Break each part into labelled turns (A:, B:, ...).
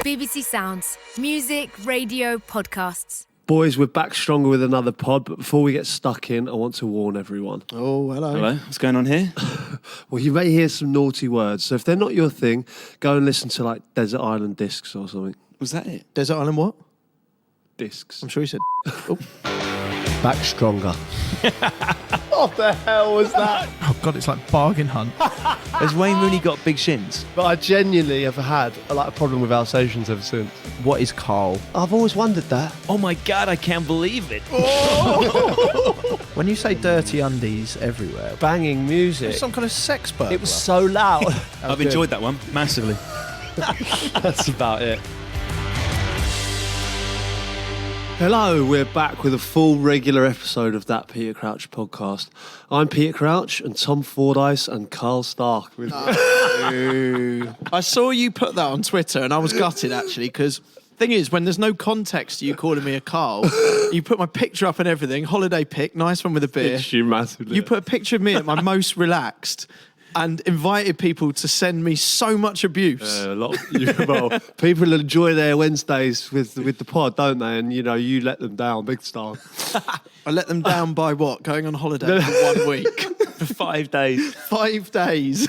A: BBC Sounds. Music, radio, podcasts.
B: Boys, we're back stronger with another pod, but before we get stuck in, I want to warn everyone.
C: Oh, hello.
D: Hello, what's going on here?
B: Well, you may hear some naughty words, so if they're not your thing, go and listen to like Desert Island Discs or something.
D: Was that it?
C: Desert Island what?
B: Discs.
C: I'm sure you said oh.
B: Back stronger. What the hell was that?
E: Oh God, it's like bargain hunt.
D: Has Wayne Rooney got big shins?
B: But I genuinely have had a problem with Alsatians ever since.
E: What is Carl?
B: I've always wondered that.
D: Oh my God, I can't believe it.
E: When you say dirty undies everywhere,
B: Banging music.
E: some kind of sex burglar.
B: It was so loud.
D: I've enjoyed that one massively.
B: That's about it. Hello, we're back with a full regular episode of That Peter Crouch podcast. I'm Peter Crouch and Tom Fordyce and Carl Stark. With
C: I saw you put that on Twitter and I was gutted actually because thing is when there's no context to you calling me a Carl, you put my picture up and everything, holiday pic, nice one with a beer.
B: you massively.
C: You put a picture of me at my most relaxed and invited people to send me so much abuse.
B: People enjoy their Wednesdays with the pod, don't they? And you let them down big style.
C: I let them down by what? Going on holiday for 1 week.
D: For 5 days.
C: 5 days.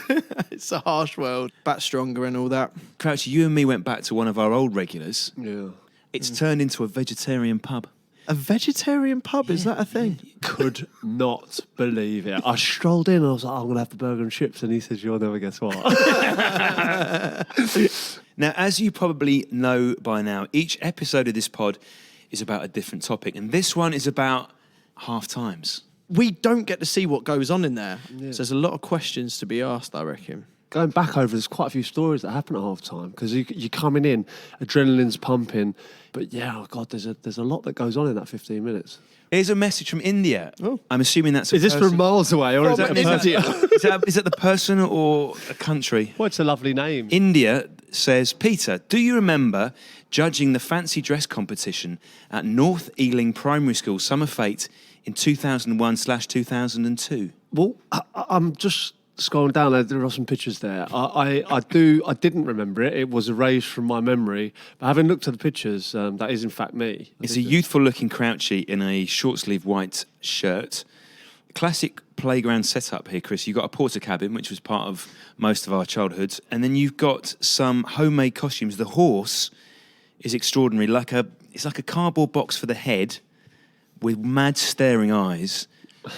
C: It's a harsh world. Back stronger and all that.
D: Crouchy, you and me went back to one of our old regulars.
B: Yeah.
D: It's turned into a vegetarian pub.
C: A vegetarian pub, is that a thing?
B: Could not believe it. I strolled in and I was like, I'm going to have the burger and chips. And he says, you'll never guess what.
D: Now, as you probably know by now, each episode of this pod is about a different topic. And this one is about half times.
C: We don't get to see what goes on in there. Yeah. So there's a lot of questions to be asked, I reckon.
B: Going back over, there's quite a few stories that happen at half time because you're coming in, adrenaline's pumping. But yeah, oh God, there's a lot that goes on in that 15 minutes.
D: Here's a message from India.
C: Oh.
D: I'm assuming that's a
B: Is this
D: person.
B: from miles away or is that
D: India? Is that the person or a country?
B: Well, it's a lovely name.
D: India says, Peter, do you remember judging the fancy dress competition at North Ealing Primary School Summer Fete in 2001/2002?
B: Well, I'm just scrolling down there are some pictures there. I didn't remember it. It was erased from my memory. But having looked at the pictures, that is in fact me.
D: It's a youthful-looking Crouchy in a short-sleeve white shirt. Classic playground setup here, Chris. You've got a porter cabin, which was part of most of our childhoods, and then you've got some homemade costumes. The horse is extraordinary. It's like a cardboard box for the head with mad staring eyes.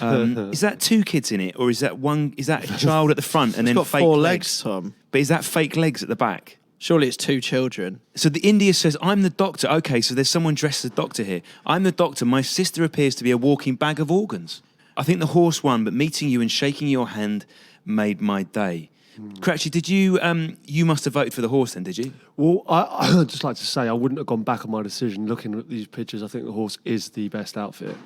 D: Is that 2 kids in it, or is that one? Is that a child at the front and then
C: got
D: fake
C: 4
D: legs?
C: Tom.
D: But is that fake legs at the back?
C: Surely it's 2 children.
D: So the India says, I'm the doctor. Okay, so there's someone dressed as a doctor here. I'm the doctor. My sister appears to be a walking bag of organs. I think the horse won, but meeting you and shaking your hand made my day. Cratchy, did you? You must have voted for the horse then, did you?
B: Well, I'd just like to say I wouldn't have gone back on my decision. Looking at these pictures, I think the horse is the best outfit,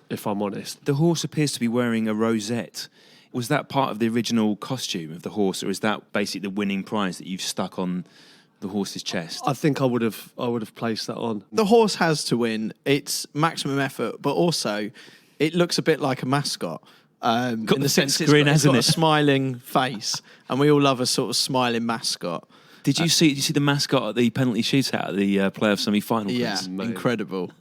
B: if I'm honest.
D: The horse appears to be wearing a rosette. Was that part of the original costume of the horse, or is that basically the winning prize that you've stuck on the horse's chest?
B: I think I would have placed that on.
C: The horse has to win. It's maximum effort, but also it looks a bit like a mascot. In the sense it's got a smiling face, and we all love a sort of smiling mascot.
D: Did you see the mascot at the penalty shootout at the playoff semi-final?
C: Yeah, incredible.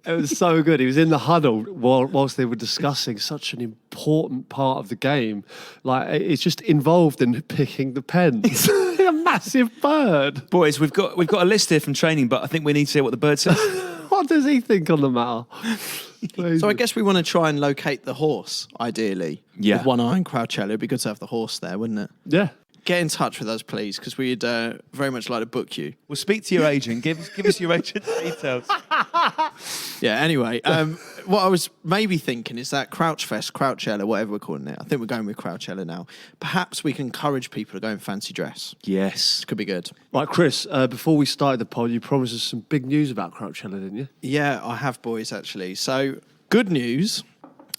B: It was so good. He was in the huddle whilst they were discussing such an important part of the game. Like, it's just involved in picking the pens. A massive bird.
D: Boys, we've got a list here from training, but I think we need to hear what the bird says.
B: What does he think on the matter?
C: So I guess we want to try and locate the horse, ideally.
D: Yeah.
C: With one eye in Crouchello. It'd be good to have the horse there, wouldn't it?
B: Yeah.
C: Get in touch with us, please, because we'd very much like to book you.
D: We'll speak to your agent. Give us your agent's details.
C: Yeah, anyway, what I was maybe thinking is that Crouchfest, Crouchella, whatever we're calling it, I think we're going with Crouchella now. Perhaps we can encourage people to go in fancy dress.
D: Yes.
C: Could be good.
B: Right, Chris, before we started the pod, you promised us some big news about Crouchella, didn't you?
C: Yeah, I have, boys, actually. So, good news,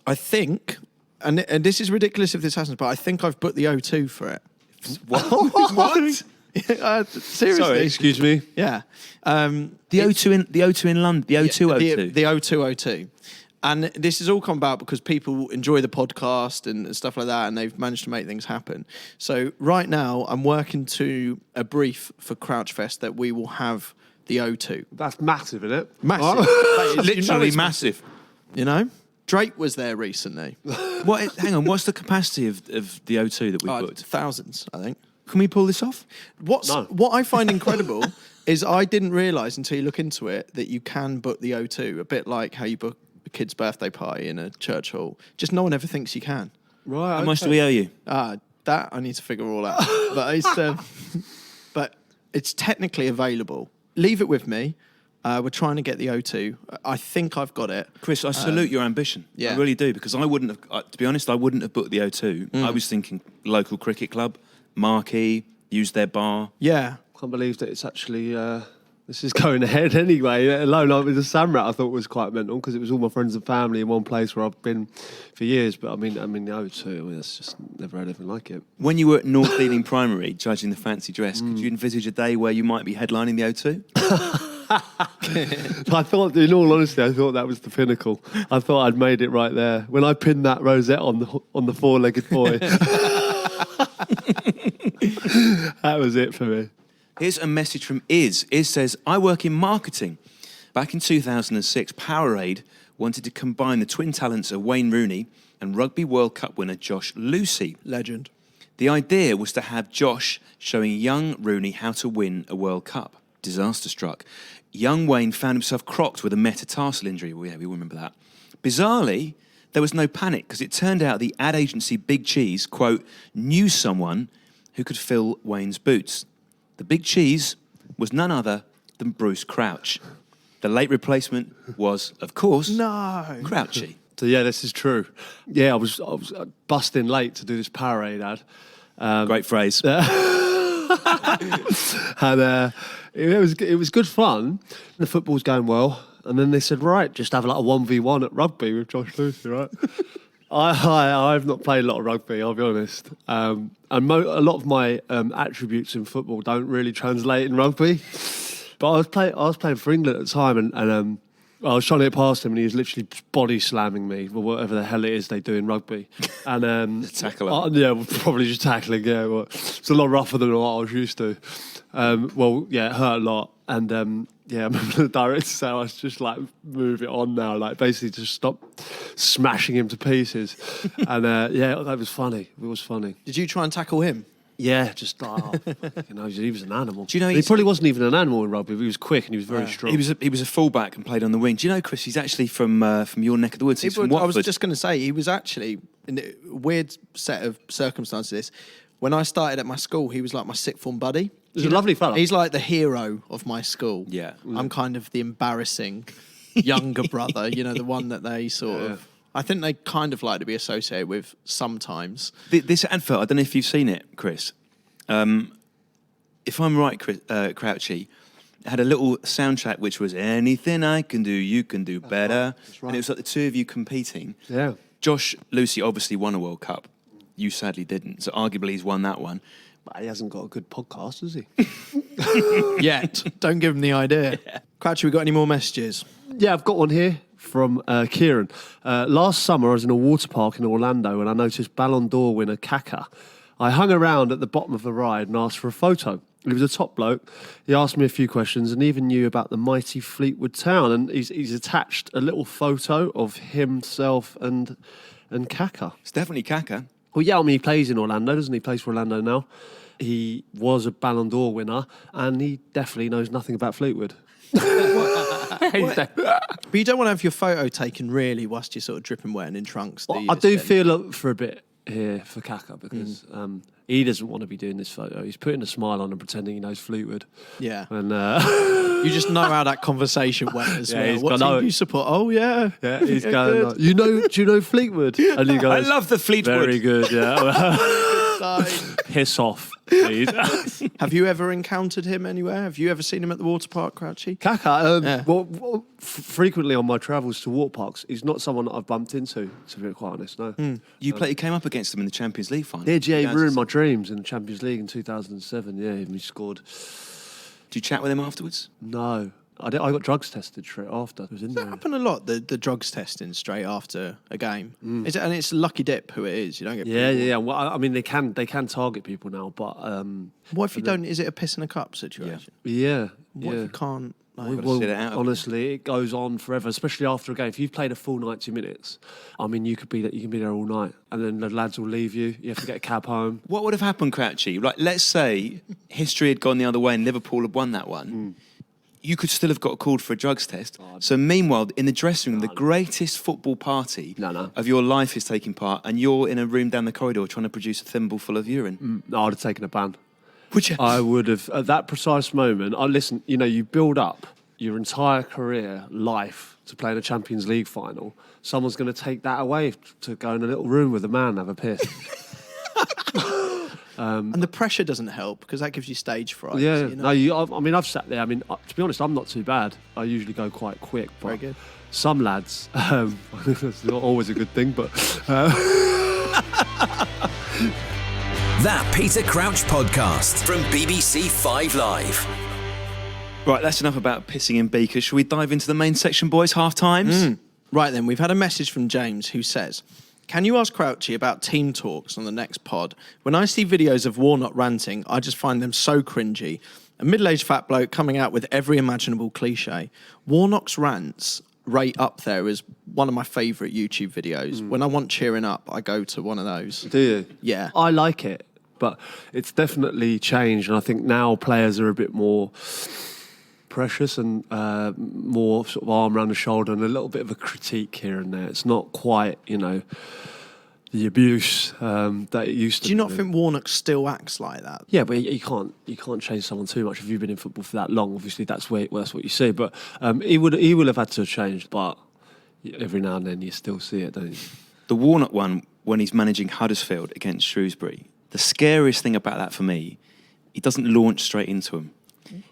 C: I think, and this is ridiculous if this happens, but I think I've booked the O2 for it.
D: What?
C: Seriously.
B: Sorry, excuse me.
C: Yeah.
D: The O2 in London. The O2 O2.
C: The O2 O2. And this has all come about because people enjoy the podcast and stuff like that, and they've managed to make things happen. So right now, I'm working to a brief for Crouch Fest that we will have the O2.
B: That's massive, isn't it?
C: Massive.
D: Literally
C: it's
D: massive.
C: You know? Drake was there recently.
D: Hang on, what's the capacity of the O2 that we booked?
C: Thousands, I think.
D: Can we pull this off?
C: What I find incredible is I didn't realise until you look into it that you can book the O2, a bit like how you book a kid's birthday party in a church hall. Just no one ever thinks you can.
B: Right.
D: How much do we owe you?
C: That I need to figure all out. But it's technically available. Leave it with me. We're trying to get the O2. I think I've got it.
D: Chris, I salute your ambition.
C: Yeah.
D: I really do, because I wouldn't have, to be honest, I wouldn't have booked the O2. I was thinking local cricket club, marquee, use their bar.
C: Yeah.
B: Can't believe that it's actually this is going ahead anyway. Let alone like with the Samrat, I thought was quite mental because it was all my friends and family in one place where I've been for years. But I mean the O2, that's just never had anything like it.
D: When you were at North Ealing Primary, judging the fancy dress, could you envisage a day where you might be headlining the O2?
B: I thought, in all honesty, I thought that was the pinnacle. I thought I'd made it right there when I pinned that rosette on the four-legged boy. That was it for me.
D: Here's a message from Iz. Iz says, I work in marketing. Back in 2006, Powerade wanted to combine the twin talents of Wayne Rooney and Rugby World Cup winner Josh Lucy.
C: Legend.
D: The idea was to have Josh showing young Rooney how to win a World Cup. Disaster struck. Young Wayne found himself crocked with a metatarsal injury. Well, yeah, we remember that. Bizarrely, there was no panic because it turned out the ad agency Big Cheese, quote, knew someone who could fill Wayne's boots. The Big Cheese was none other than Bruce Crouch. The late replacement was, of course, Crouchy.
B: So yeah, this is true. Yeah, I was busting late to do this Powerade ad.
D: Great phrase.
B: And it was good fun. The football's going well, and then they said, right, just have like a 1v1 at rugby with Josh Lucy, right? I've not played a lot of rugby, I'll be honest. And a lot of my attributes in football don't really translate in rugby. But I was playing for England at the time, and I was trying to get past him, and he was literally body slamming me, or whatever the hell it is they do in rugby. And
D: tackle.
B: Yeah, probably just tackling. Yeah, well, it's a lot rougher than what I was used to. Well, yeah, it hurt a lot, and yeah, I remember the director said, "I was just like, move it on now, like basically just stop smashing him to pieces." And yeah, that was funny. It was funny.
C: Did you try and tackle him?
B: Yeah, just he was an animal.
D: Do you know
B: he probably wasn't even an animal in rugby, but he was quick and he was very strong.
D: He was a fullback and played on the wing. Do you know, Chris? He's actually from your neck of the woods. He's from Watford.
C: I was just going to say he was actually in a weird set of circumstances. When I started at my school, he was like my sixth form buddy.
B: He's a lovely fella.
C: He's like the hero of my school.
D: Yeah.
C: I'm kind of the embarrassing younger brother, you know, the one that they sort of... I think they kind of like to be associated with sometimes.
D: This advert, I don't know if you've seen it, Chris. If I'm right, Crouchy, it had a little soundtrack which was anything I can do, you can do better.
B: That's right.
D: And it was like the two of you competing.
B: Yeah.
D: Josh Lucy obviously won a World Cup. You sadly didn't. So arguably he's won that one.
B: But he hasn't got a good podcast, has he?
C: Yet. Don't give him the idea. Yeah. Crouchy, we got any more messages?
B: Yeah, I've got one here from Kieran. Last summer, I was in a water park in Orlando and I noticed Ballon d'Or winner Kaka. I hung around at the bottom of the ride and asked for a photo. He was a top bloke. He asked me a few questions and even knew about the mighty Fleetwood Town. And he's attached a little photo of himself and Kaka.
D: It's definitely Kaka.
B: Well, yeah, I mean, he plays in Orlando, doesn't he? He plays for Orlando now. He was a Ballon d'Or winner and he definitely knows nothing about Fleetwood.
C: But you don't want to have your photo taken really whilst you're sort of dripping wet and in trunks, do you?
B: I do feel for a bit here for Kaka because he doesn't want to be doing this photo. He's putting a smile on and pretending he knows Fleetwood.
C: Yeah.
B: And
C: you just know how that conversation went as
B: Yeah,
C: well.
B: he's
C: What
B: gone,
C: team
B: "Oh,
C: do you support? Oh, yeah.
B: yeah, he's going, like, do you know Fleetwood? And he goes,
D: I love the Fleetwood.
B: very good, yeah. Piss off, please.
C: Have you ever encountered him anywhere? Have you ever seen him at the water park, Crouchy?
B: Kaka,
C: Yeah.
B: well, frequently on my travels to water parks, he's not someone that I've bumped into, to be quite honest, no.
D: You came up against him in the Champions League final.
B: Yeah, he ruined my dreams in the Champions League in 2007, yeah, he scored.
D: Do you chat with him afterwards?
B: No. I got drugs tested straight after. It was in
C: Does
B: there.
C: that happen a lot, the drugs testing straight after a game? Is it, and it's lucky dip who it is. You don't get
B: Yeah. Well, I mean, they can target people now, but
C: What if you don't? Is it a piss in a cup situation?
B: yeah.
C: What if you can't? Like,
D: Gotta sit it out.
B: Honestly, it goes on forever, especially after a game. If you've played a full 90 minutes, I mean, you can be there all night, and then the lads will leave you. You have to get a cab home.
D: What would have happened, Crouchy? Like, let's say history had gone the other way and Liverpool had won that one. You could still have got called for a drugs test. So meanwhile, in the dressing room, the greatest football party of your life is taking part, and you're in a room down the corridor trying to produce a thimble full of urine.
B: No, I'd have taken a ban.
D: Would you?
B: I would have, at that precise moment, listen, you build up your entire career, life, to play in a Champions League final. Someone's going to take that away to go in a little room with a man and have a piss.
C: and the pressure doesn't help because that gives you stage fright.
B: Yeah,
C: You know?
B: I've sat there. I mean, to be honest, I'm not too bad. I usually go quite quick. But
C: Very good.
B: Some lads, it's not always a good thing, but...
F: That Peter Crouch podcast from BBC 5 Live.
D: Right, that's enough about pissing in beakers. Shall we dive into the main section, boys? Half times?
C: Right then, we've had a message from James who says, can you ask Crouchy about team talks on the next pod? When I see videos of Warnock ranting, I just find them so cringy. A middle-aged fat bloke coming out with every imaginable cliche. Warnock's rants rate up there as one of my favourite YouTube videos. When I want cheering up, I go to one of those.
B: Do you?
C: Yeah.
B: I like it, but it's definitely changed, and I think now players are a bit more precious and more sort of arm around the shoulder and a little bit of a critique here and there. It's not quite, the abuse that it used to be.
C: Do you not think Warnock still acts like that?
B: Yeah, but you can't change someone too much if you've been in football for that long. Obviously, that's what you see. But he will have had to have changed. But every now and then you still see it, don't you?
D: The Warnock one, when he's managing Huddersfield against Shrewsbury, the scariest thing about that for me, he doesn't launch straight into him.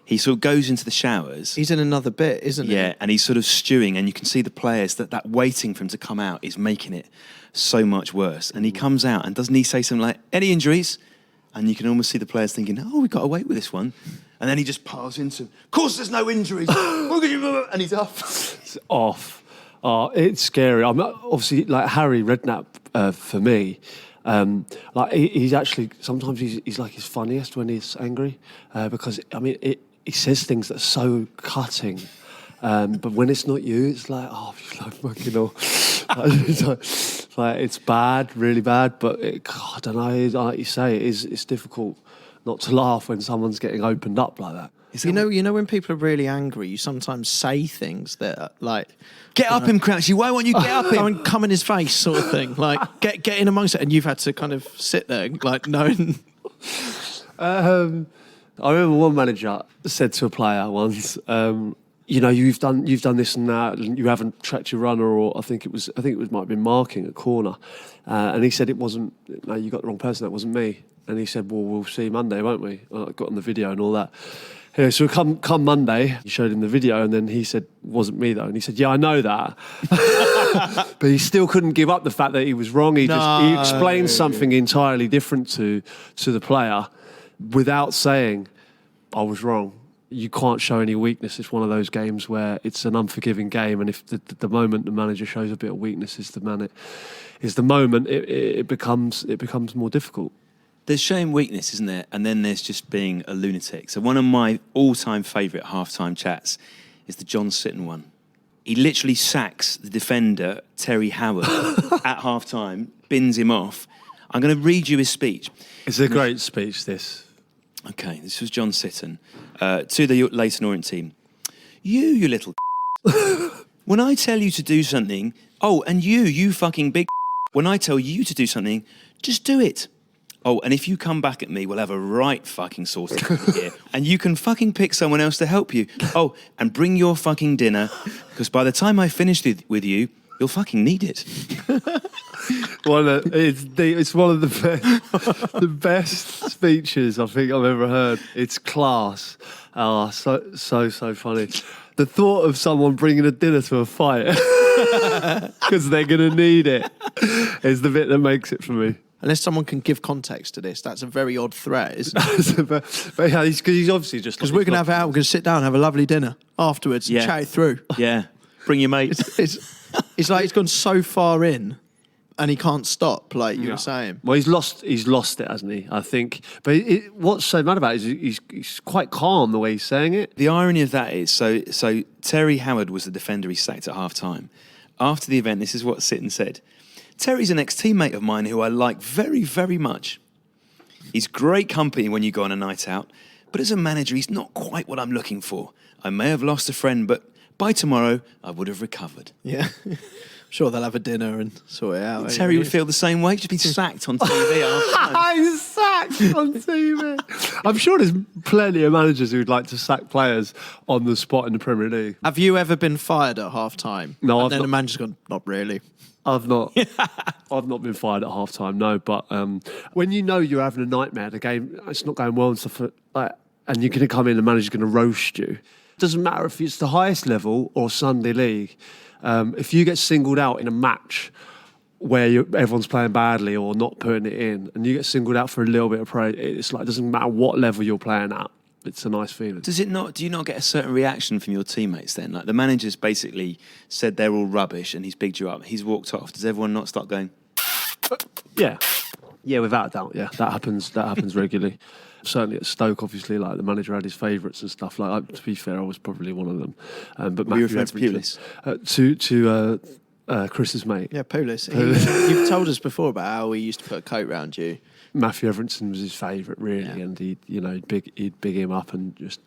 D: He sort of goes into the showers.
C: He's in another bit, isn't he?
D: Yeah, and he's sort of stewing, and you can see the players that waiting for him to come out is making it so much worse. And he comes out, and doesn't he say something like, any injuries? And you can almost see the players thinking, we got away with this one. And then he just piles into, of course there's no injuries. And he's off.
B: It's off. It's scary. I'm obviously like Harry Redknapp for me. He's actually sometimes he's like his funniest when he's angry because I mean he says things that are so cutting, but when it's not you, it's like it's like fucking hell. It's bad, really bad. But I don't know. Like you say, it's difficult not to laugh when someone's getting opened up like that.
C: You know when people are really angry, you sometimes say things that are like,
D: get up him, Crouchy, why won't you get up him?
C: Come in his face sort of thing. Like, get in amongst it. And you've had to kind of sit there, like, knowing.
B: I remember one manager said to a player once, you've done this and that, and you haven't tracked your runner, or I think it might have been marking a corner, and he said it wasn't. No, you got the wrong person. That wasn't me. And he said, well, we'll see Monday, won't we? I got on the video and all that. Yeah, so come Monday, he showed him the video, and then he said, wasn't me though. And he said, yeah, I know that. But he still couldn't give up the fact that he was wrong. He explained something entirely different to the player without saying, I was wrong. You can't show any weakness. It's one of those games where it's an unforgiving game, and if the moment the manager shows a bit of weakness is the moment it becomes more difficult.
D: There's showing weakness, isn't there? And then there's just being a lunatic. So one of my all-time favourite half-time chats is the John Sitton one. He literally sacks the defender, Terry Howard, at half-time, bins him off. I'm going to read you his speech.
B: It's a great speech, this.
D: Okay, this was John Sitton to the Leyton Orient team. You little when I tell you to do something, and you fucking big when I tell you to do something, just do it. And if you come back at me, we'll have a right fucking sauce here. And you can fucking pick someone else to help you. And bring your fucking dinner, because by the time I finish with you, you'll fucking need it.
B: It's one of the best speeches I think I've ever heard. It's class. So funny. The thought of someone bringing a dinner to a fight because they're going to need it is the bit that makes it for me.
C: Unless someone can give context to this, that's a very odd threat, isn't it?
B: But yeah, he's obviously just...
C: Because we're going to have it out, we're going to sit down and have a lovely dinner. afterwards and chat it through.
D: Yeah. Bring your mates.
C: It's like he's gone so far in and he can't stop, like you were saying.
B: Well, he's lost it, hasn't he? I think. But what's so mad about it is he's quite calm the way he's saying it.
D: The irony of that is, so Terry Howard was the defender he sacked at half-time. After the event, this is what Sitton said. Terry's an ex-teammate of mine who I like very, very much. He's great company when you go on a night out, but as a manager, he's not quite what I'm looking for. I may have lost a friend, but by tomorrow, I would have recovered.
C: Yeah. Sure, they'll have a dinner and sort it out.
D: Terry would feel the same way. Just been sacked on TV after.
B: I'm sacked on TV. I'm sure there's plenty of managers who'd like to sack players on the spot in the Premier League.
C: Have you ever been fired at half-time?
B: No,
C: and
B: I've
C: then
B: not.
C: the manager's gone, not really.
B: I've not been fired at half time, no. But when you know you're having a nightmare, the game it's not going well and stuff like, and you're going to come in, and the manager's going to roast you. It doesn't matter if it's the highest level or Sunday League. If you get singled out in a match where everyone's playing badly or not putting it in, and you get singled out for a little bit of praise, it's like it doesn't matter what level you're playing at. It's a nice feeling.
D: Do you not get a certain reaction from your teammates then? Like the manager's basically said they're all rubbish and he's bigged you up. He's walked off. Does everyone not start going?
B: Yeah, without a doubt. Yeah, that happens regularly. Certainly at Stoke, obviously, like the manager had his favourites and stuff. Like to be fair, I was probably one of them. But
D: Were you referring to
B: Pulis? To Chris's mate.
C: Yeah, Pulis. You've told us before about how he used to put a coat round you.
B: Matthew Everton was his favourite, really, and he'd big him up and just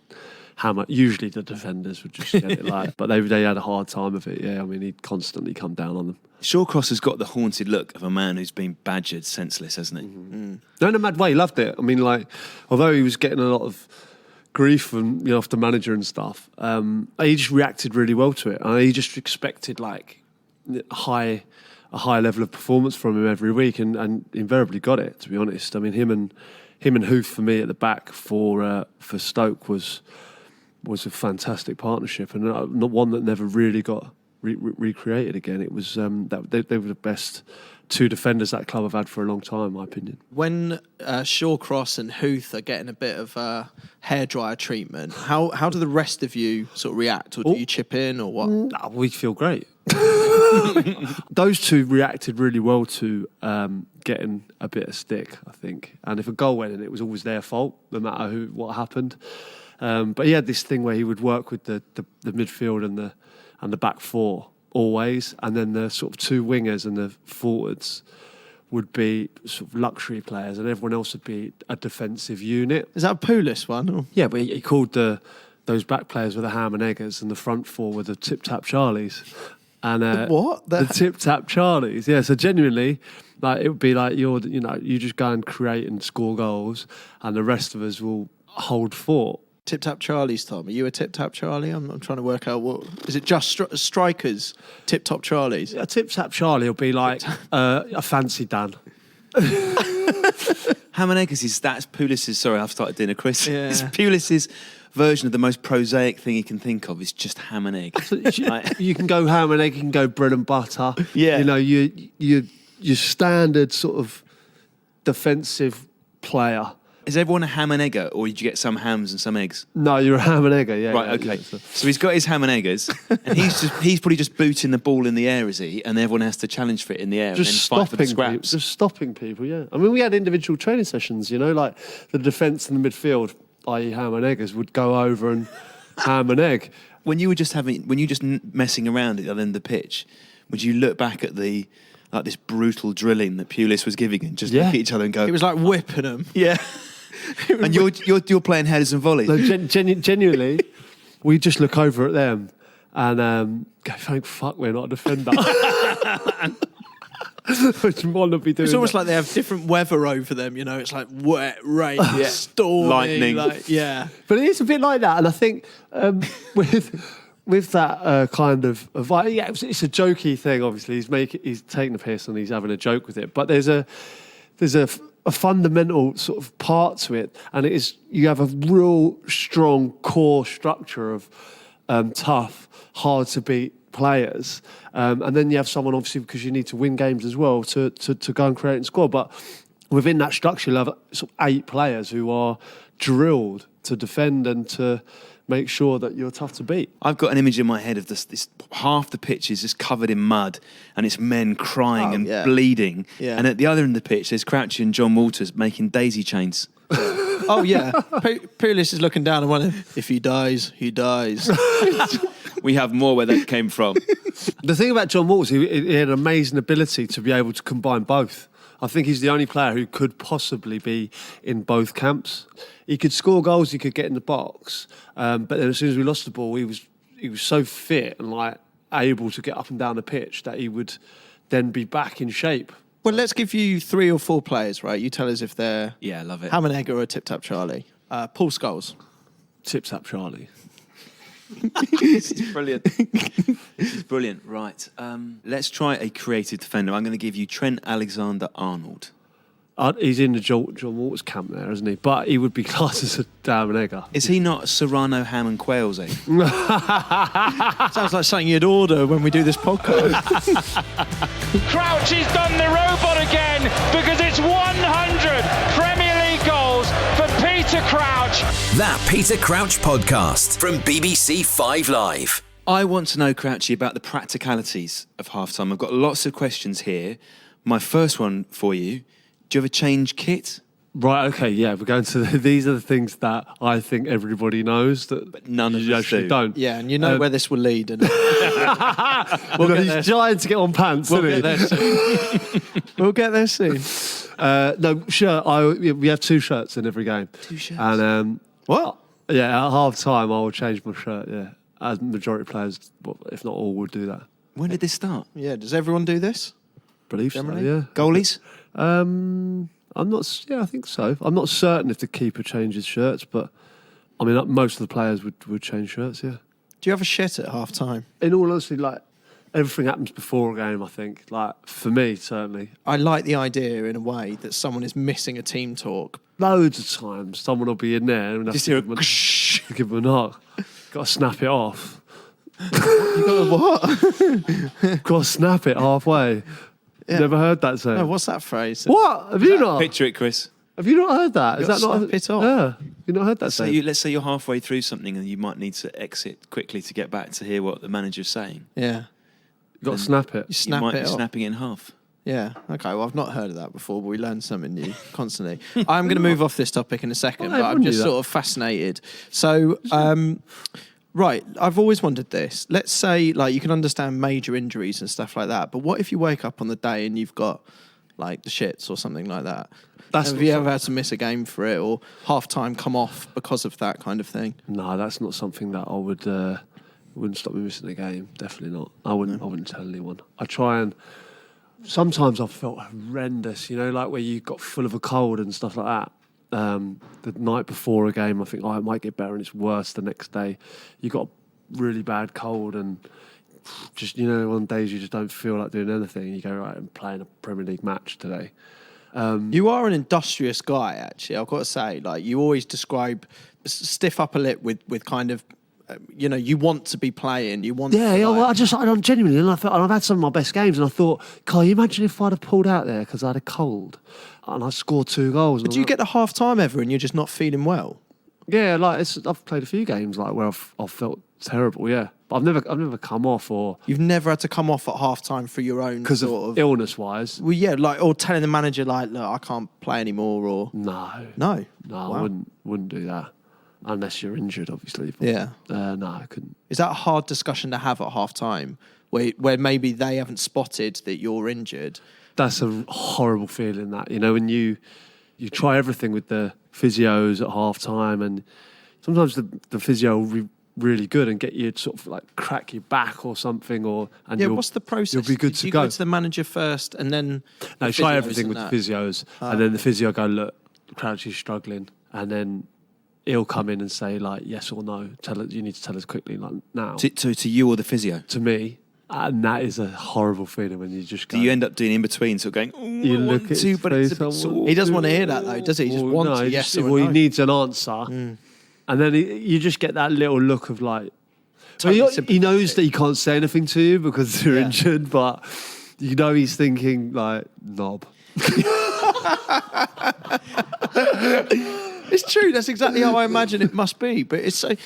B: hammer. Usually the defenders would just get it like, but they had a hard time of it. Yeah, I mean he'd constantly come down on them.
D: Shawcross has got the haunted look of a man who's been badgered senseless, hasn't he?
B: Mm-hmm. No, in a mad way, he loved it. I mean, like, although he was getting a lot of grief from off the manager and stuff, he just reacted really well to it. He just expected like a high level of performance from him every week, and invariably got it. To be honest, I mean him and Huth for me at the back for Stoke was a fantastic partnership, and not one that never really got recreated again. It was they were the best two defenders that club have had for a long time, in my opinion.
C: When Shawcross and Huth are getting a bit of hairdryer treatment, how do the rest of you sort of react, or do you chip in, or what?
B: No, we feel great. Those two reacted really well to getting a bit of stick, I think. And if a goal went in, it was always their fault, no matter what happened. But he had this thing where he would work with the midfield and the back four always, and then the sort of two wingers and the forwards would be sort of luxury players, and everyone else would be a defensive unit.
C: Is that a Pulis one? Or?
B: Yeah, but he called those back players were the ham and eggers, and the front four were the tip-tap Charlies. And
C: what?
B: The tip-tap Charlies. Yeah, so genuinely, like it would be like you just go and create and score goals, and the rest of us will hold fort.
C: Tip-tap Charlies, Tom. Are you a tip-tap Charlie? I'm trying to work out what... Is it just strikers, tip-top Charlies?
B: A tip-tap Charlie will be like a fancy Dan.
D: Ham and eggers that's Pulis's... Sorry, I've started doing a quiz.
C: Yeah.
D: It's Pulis's version of the most prosaic thing he can think of is just ham and egg.
B: You can go ham and egg, you can go bread and butter.
D: Yeah.
B: Your standard sort of defensive player.
D: Is everyone a ham and egger, or did you get some hams and some eggs?
B: No, you're a ham and egger, yeah.
D: Right,
B: yeah,
D: okay.
B: yeah.
D: So he's got his ham and eggers, and he's probably just booting the ball in the air, is he? And everyone has to challenge for it in the air
B: Just
D: and then fight for the
B: stopping
D: scraps.
B: just stopping people, yeah. I mean, we had individual training sessions, like the defence and the midfield, i.e. ham and eggers, would go over and ham and egg.
D: When you were just messing around at the other end of the pitch, would you look back at this brutal drilling that Pulis was giving and just look at each other and go...
C: It was like whipping them.
D: Yeah. And you're playing headers and volleys.
B: No, genuinely, we just look over at them and go, thank fuck we're not a defender. Which want to be doing
C: It's almost
B: that.
C: like they have different weather over them, It's like wet, rain, stormy.
D: Lightning.
C: Yeah.
B: But it is a bit like that, and I think with that kind of it's a jokey thing. Obviously, he's taking the piss and he's having a joke with it. But there's a fundamental sort of part to it, and it is you have a real strong core structure of tough, hard to beat players, and then you have someone obviously because you need to win games as well to go and create and score. But within that structure, you have sort of 8 players who are drilled to defend and to make sure that you're tough to beat.
D: I've got an image in my head of this half the pitch is just covered in mud and it's men crying and bleeding.
C: Yeah.
D: And at the other end of the pitch, there's Crouchy and John Walters making daisy chains.
C: Oh, yeah. Pulis is looking down and wondering, if he dies, he dies.
D: We have more where that came from.
B: The thing about John Walters, he had an amazing ability to be able to combine both. I think he's the only player who could possibly be in both camps. He could score goals, he could get in the box, but then as soon as we lost the ball, he was so fit and like able to get up and down the pitch that he would then be back in shape.
C: Well, let's give you 3 or 4 players, right? You tell us if they're...
D: Yeah, I love it.
C: Hammonegger or Tip Tap Charlie. Paul Scholes.
B: Tip Tap Charlie.
D: This is brilliant. This is brilliant. Right. Let's try a creative defender. I'm going to give you Trent Alexander-Arnold.
B: He's in the John Walters camp there, isn't he? But he would be classed as a damn egger.
D: Is he not Serrano ham and quails egg?
C: Sounds like something you'd order when we do this podcast.
G: Crouch has done the robot again because it's 100 Premier League goals for Peter Crouch.
F: That Peter Crouch podcast from BBC 5 Live.
D: I want to know, Crouchy, about the practicalities of halftime. I've got lots of questions here. My first one for you, do you ever change kit?
B: Right, okay, yeah, we're going to... These are the things that I think everybody knows that
D: But none of
B: you
D: us
B: actually
D: do.
B: don't.
C: Yeah, and you know where this will lead. And
B: He's trying to get on pants,
C: we'll
B: isn't
C: get
B: he?
C: there soon. We'll get there soon.
B: No, shirt. We have 2 shirts in every game.
D: 2 shirts?
B: And
C: What?
B: yeah, at half time I will change my shirt. Yeah, as majority of players, if not all, would do that.
D: When did this start?
C: Yeah, does everyone do this?
B: Believe so.
C: Generally?
B: Yeah.
D: Goalies?
B: I'm not. Yeah, I think so. I'm not certain if the keeper changes shirts, but I mean, most of the players would change shirts. Yeah.
C: Do you have a shit at half time?
B: In all honesty, like everything happens before a game. I think, like for me, certainly.
C: I like the idea in a way that someone is missing a team talk.
B: Loads of times, someone will be in there and have
D: Just
B: to
D: hear
B: give them a knock. Got to snap it off.
C: You got what?
B: Got to snap it halfway.
C: Yeah.
B: Never heard that saying.
C: No, what's that phrase?
B: What? Have you not?
D: Picture it, Chris.
B: Have you not heard that? Is
C: Got
B: that
C: to
B: not?
C: snap it off.
B: Yeah. You not heard that
D: So
B: saying?
D: let's say you're halfway through something and you might need to exit quickly to get back to hear what the manager's saying.
C: Yeah.
B: You got to snap it.
C: You snap
D: you might
C: it
D: be
C: off.
D: snapping it in half.
C: Yeah. Okay. Well, I've not heard of that before, but we learn something new constantly. I'm going to move off this topic in a second,
B: Well,
C: but I'm
B: everyone
C: just
B: knew that.
C: sort of fascinated. So, right, I've always wondered this. Let's say, like, you can understand major injuries and stuff like that, but what if you wake up on the day and you've got, like, the shits or something like that? Have you ever had to miss a game for it or half time come off because of that kind of thing?
B: No, that's not something that I wouldn't stop me missing a game. Definitely not. I wouldn't tell anyone. I try and. Sometimes I've felt horrendous. You know, like where you got full of a cold and stuff like that. The night before a game, I think, it might get better, and it's worse the next day. You got a really bad cold, and just, you know, on days you just don't feel like doing anything. You go, right, I'm playing a Premier League match today.
C: You are an industrious guy, actually. I've got to say, like, you always describe stiff upper lip with kind of, you know, you want to be playing. You want.
B: Yeah,
C: to,
B: well,
C: like,
B: I'm genuinely, and I've had some of my best games, and I thought, Carl, you imagine if I'd have pulled out there because I had a cold, and I scored 2 goals.
C: But do you get to half time ever and you're just not feeling well?
B: Yeah, like I've played a few games like where I've felt terrible. Yeah, but I've never come off or
C: You've never had to come off at half time for your own
B: because
C: sort
B: of illness wise.
C: Well, yeah, like, or telling the manager, like, look, I can't play anymore, or
B: No,
C: no.
B: I
C: Wow.
B: wouldn't do that unless you're injured, obviously. But,
C: Yeah.
B: no, I couldn't.
C: Is that a hard discussion to have at half time, where maybe they haven't spotted that you're injured?
B: That's a horrible feeling. That, you know, when you try everything with the physios at half time, and sometimes the physio will be really good and get you to sort of like crack your back or something, and
C: Yeah,
B: you'll,
C: what's the process?
B: You'll be good
C: Do
B: to
C: you
B: go.
C: go to the manager first and then
B: No,
C: the
B: try
C: physios
B: everything
C: and
B: with
C: that?
B: the physios, and then the physio go, look, Crouch is struggling, and then he'll come in and say, like, yes or no. You need to tell us quickly, like, now.
D: To you or the physio?
B: To me, and that is a horrible feeling when you just go.
D: Do you end up doing in between, sort of going,
B: You
D: I
B: look
D: want
B: at
D: to,
B: his
D: but it's a
B: face,
D: bit
B: I
D: sore.
B: want
C: He doesn't want to hear that, though, does he? He just wants a yes or a no.
B: he needs an answer, and then you just get that little look of like.
C: Totally
B: He knows that he can't say anything to you because you're
C: Yeah.
B: injured, but you know he's thinking like knob.
C: It's true. That's exactly how I imagine it must be. But it's a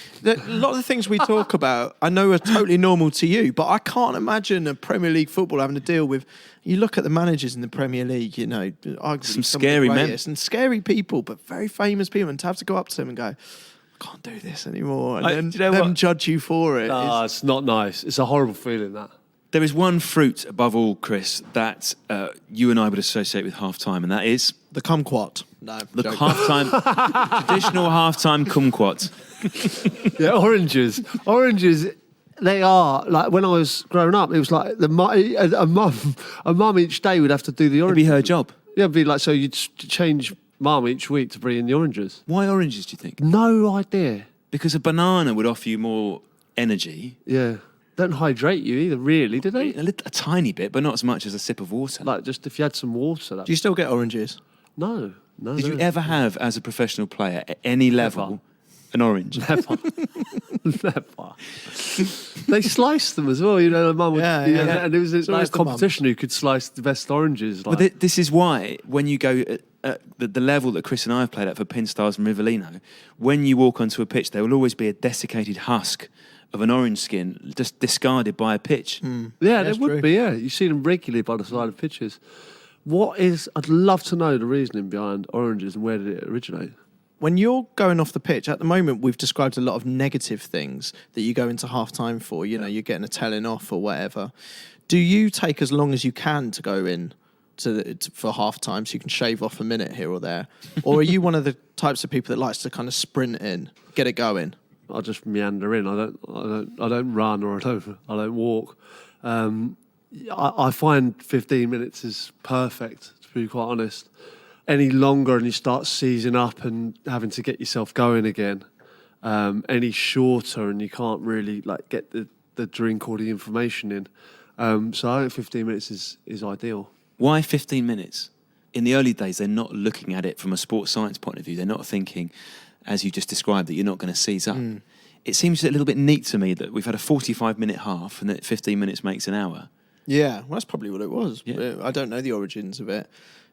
C: lot of the things we talk about, I know are totally normal to you, but I can't imagine a Premier League football having to deal with. You look at the managers in the Premier League, you know, arguably
D: Some scary men
C: and scary people, but very famous people, and to have to go up to them and go, I can't do this anymore, and then
D: do you know
C: them
D: what?
C: judge you for it.
B: It's not nice. It's a horrible feeling, that.
D: There is one fruit above all, Chris, that you and I would associate with half-time, and that is
C: The kumquat. No,
D: the
C: joke.
D: half-time, traditional half-time kumquat.
B: Yeah, oranges. They are like when I was growing up. It was like a mum each day would have to do the
D: It'd
B: oranges.
D: be her job.
B: Yeah, it'd be like so you'd change mum each week to bring in the oranges.
D: Why oranges, do you think?
B: No idea.
D: Because a banana would offer you more energy.
B: Yeah, don't hydrate you either, really, do they?
D: A tiny bit, but not as much as a sip of water.
B: Like just if you had some water.
C: Do you still get oranges?
B: No.
D: Did you ever have, as a professional player, at any level, an orange?
B: Never. They sliced them as well, you know. Mum would,
C: Yeah.
B: and it was
C: It's
B: like
C: always
B: a
C: the mum.
B: competition who could slice the best oranges. Like.
D: But this is why, when you go at the level that Chris and I have played at for Pinstars and Rivellino, when you walk onto a pitch, there will always be a desiccated husk of an orange skin just discarded by a pitch.
B: Yeah, there
C: That's
B: would
C: true.
B: be. Yeah, you see them regularly by the side of pitches. I'd love to know the reasoning behind oranges and where did it originate.
C: When you're going off the pitch, at the moment we've described a lot of negative things that you go into half-time for. You know, you're getting a telling off or whatever. Do you take as long as you can to go in for half-time so you can shave off a minute here or there? Or are you one of the types of people that likes to kind of sprint in, get it going?
B: I just meander in. I don't run or I don't walk. I find 15 minutes is perfect, to be quite honest. Any longer and you start seizing up and having to get yourself going again. Any shorter and you can't really get the drink or the information in. So I think 15 minutes is ideal.
D: Why 15 minutes? In the early days, they're not looking at it from a sports science point of view. They're not thinking, as you just described, that you're not going to seize up. It seems a little bit neat to me that we've had a 45-minute half and that 15 minutes makes an hour.
C: Yeah, well, that's probably what it was.
D: Yeah.
C: I don't know the origins of it.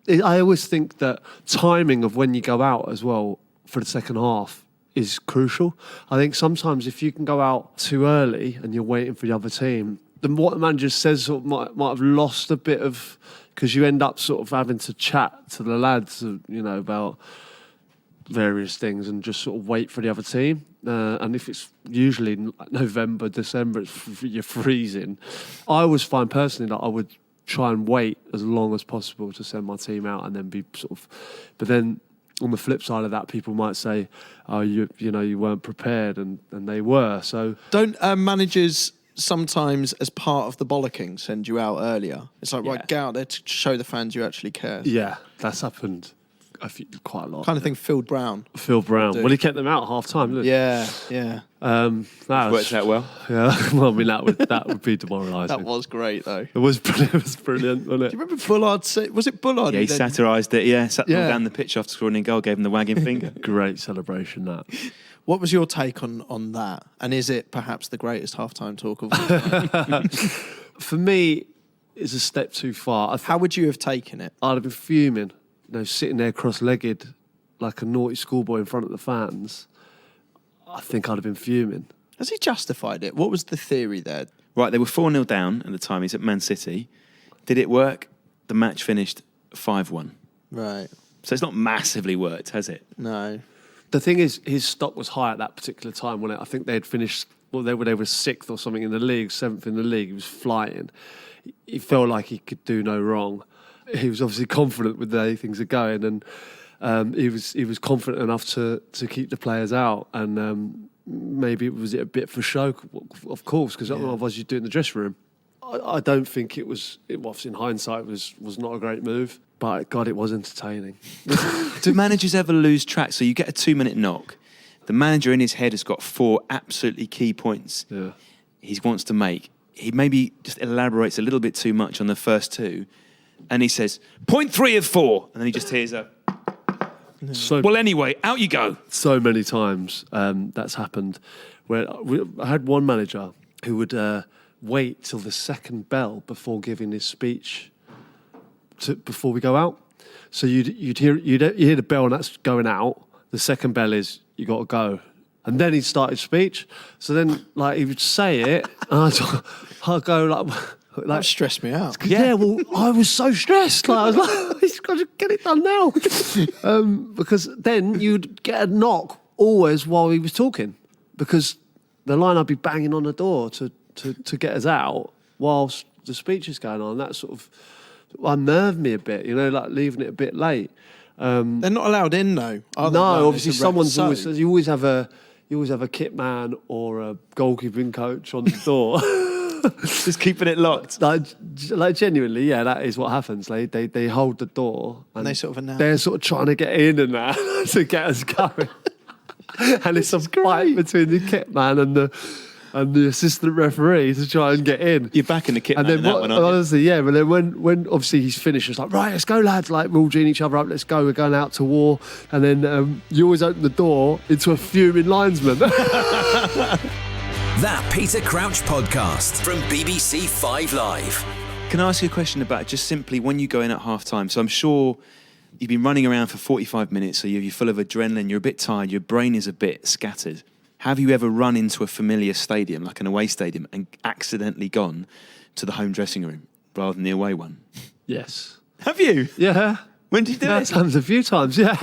B: I always think that timing of when you go out as well for the second half is crucial. I think sometimes if you can go out too early and you're waiting for the other team, then what the manager says sort of might have lost a bit of, because you end up sort of having to chat to the lads, about various things and just sort of wait for the other team. And if it's usually November, December, you're freezing. I always find personally that I would try and wait as long as possible to send my team out and then be sort of... But then on the flip side of that, people might say, oh, you weren't prepared, and they were. So
C: Don't managers sometimes, as part of the bollocking, send you out earlier? It's like, right, get out there to show the fans you actually care.
B: yeah, that's happened quite a lot.
C: Kind of thing Phil Brown.
B: Phil Brown.
C: Do.
B: Well, he kept them out at half time, didn't he?
C: Yeah.
D: Worked out well.
B: Yeah, well, I mean, that would be demoralising.
C: That was great, though.
B: It was brilliant, wasn't it?
C: Do you remember Bullard? Was it Bullard?
D: Yeah, he
C: who then-
D: satirised it. Yeah, sat them
C: Yeah.
D: down the pitch after scoring a goal, gave him the wagging finger.
B: Great celebration, that.
C: What was your take on that? And is it perhaps the greatest halftime talk of all time?
B: For me, it's a step too far.
C: How would you have taken it?
B: I'd have been fuming, sitting there cross-legged like a naughty schoolboy in front of the fans. I think I'd have been fuming.
C: Has he justified it? What was the theory there?
D: Right, they were 4-0 down at the time. He's at Man City. Did it work? The match finished 5-1.
C: Right.
D: So it's not massively worked, has it?
C: No.
B: The thing is, his stock was high at that particular time, wasn't it? I think they had finished, they were sixth or something in the league, seventh in the league. He was flying. He felt like he could do no wrong. He was obviously confident with the way things are going, and he was confident enough to keep the players out. And maybe it was a bit for show, of course, because otherwise you'd do it in the dressing room. I don't think it was. Obviously, in hindsight, was not a great move. But God, it was entertaining.
D: Do managers ever lose track? So you get a 2-minute knock. The manager in his head has got 4 absolutely key points he wants to make. He maybe just elaborates a little bit too much on the first 2, and he says, point 3 of 4, and then he just hears a... Well, anyway, out you go.
B: So many times that's happened. Where I had one manager who would wait till the second bell before giving his speech before we go out. So you'd hear the bell and that's going out. the second bell is you got to go. And then he started speech. So then, like, he would say it, and I'd go like,
C: That stressed me out.
B: yeah, well, I was so stressed. Like, I was like, he's got to get it done now. Because then you'd get a knock always while he was talking, because the line I'd be banging on the door to get us out whilst the speech is going on. That sort of unnerved me a bit, like leaving it a bit late.
C: They're not allowed in, though. Are they?
B: No,
C: No,
B: obviously
C: it's a
B: someone's
C: rep.
B: always. You always have a kit man or a goalkeeping coach on the door.
D: Just keeping it locked.
B: Like genuinely, yeah, that is what happens. They hold the door
C: And they sort of announce.
B: they're sort of trying to get in and that to get us going. And it's a fight between the kit man and the assistant referee to try and get in.
D: You're back in the kit
B: And
D: man
B: then
D: in that one, aren't you?
B: honestly, yeah. But then when obviously he's finished, it's like, right, let's go, lads. Like, we're all geeing each other up. Let's go. We're going out to war. And then you always open the door into a fuming linesman.
F: That Peter Crouch podcast from BBC 5 Live.
D: Can I ask you a question about just simply when you go in at half-time? So I'm sure you've been running around for 45 minutes, so you're full of adrenaline, you're a bit tired, your brain is a bit scattered. Have you ever run into a familiar stadium, like an away stadium, and accidentally gone to the home dressing room rather than the away one?
B: Yes.
D: Have you?
B: Yeah.
D: When did you do
B: That
D: it?
B: happens a few times, yeah.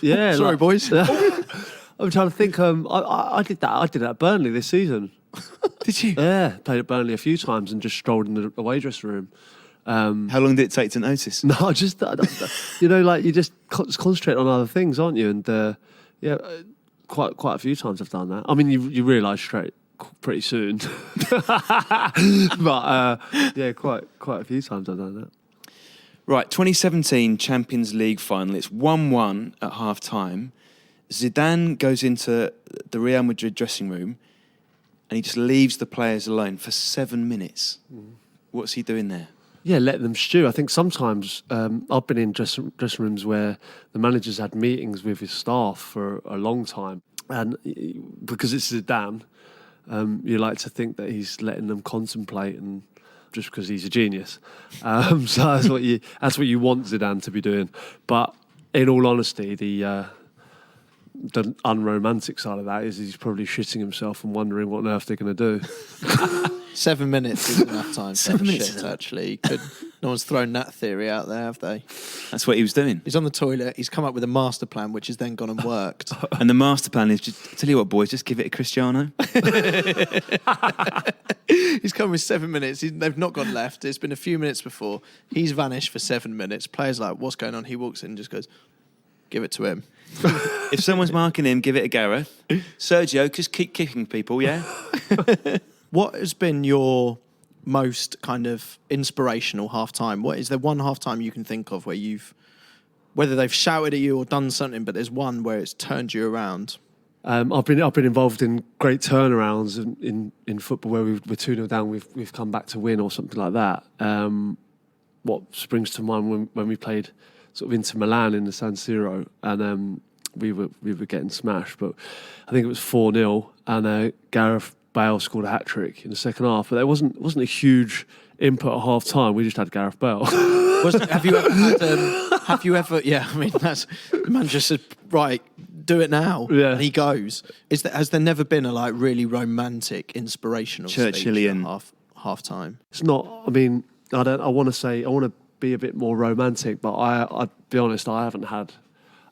B: Yeah.
C: Sorry, boys.
B: I'm trying to think. I did that. I did that at Burnley this season.
D: Did you?
B: Yeah, played at Burnley a few times and just strolled in the away dressing room.
D: How long did it take to notice?
B: No, I just like you just concentrate on other things, aren't you? And quite a few times I've done that. I mean, you realise pretty soon, but yeah, quite a few times I've done that.
D: Right, 2017 Champions League final. It's 1-1 at half-time. Zidane goes into the Real Madrid dressing room and he just leaves the players alone for 7 minutes. What's he doing there?
B: Yeah, let them stew. I think sometimes I've been in dressing rooms where the manager's had meetings with his staff for a long time, and because it's Zidane, you like to think that he's letting them contemplate, and just because he's a genius. So that's what you want Zidane to be doing. But in all honesty, the unromantic side of that is he's probably shitting himself and wondering what on earth they're going to do.
C: 7 minutes is enough time.
D: 7 minutes,
C: Shit, actually. No one's thrown that theory out there, have they?
D: That's what he was doing.
C: He's on the toilet. He's come up with a master plan, which has then gone and worked.
D: And the master plan is, just tell you what, boys, just give it to Cristiano.
C: He's come with 7 minutes. They've not gone left. It's been a few minutes before. He's vanished for 7 minutes. Players like, what's going on? He walks in and just goes, give it to him.
D: If someone's marking him, give it to Gareth. Sergio, just keep kicking people, yeah?
C: What has been your most kind of inspirational half-time? What is there one half-time you can think of where whether they've shouted at you or done something, but there's one where it's turned you around?
B: I've been involved in great turnarounds in football where we're 2-0 down, we've come back to win or something like that. What springs to mind when we played sort of Inter Milan in the San Siro, and we were getting smashed, but I think it was 4-0, and Gareth Bale scored a hat-trick in the second half, but there wasn't a huge input at half-time. We just had Gareth Bale.
C: Have you ever had? Yeah, I mean, that's the man just said, right, do it now,
B: Yeah.
C: and he goes. Has there never been a really romantic, inspirational
D: Churchillian
C: speech at half-time?
B: It's not. I mean, I want to be a bit more romantic, but I'll be honest, I haven't had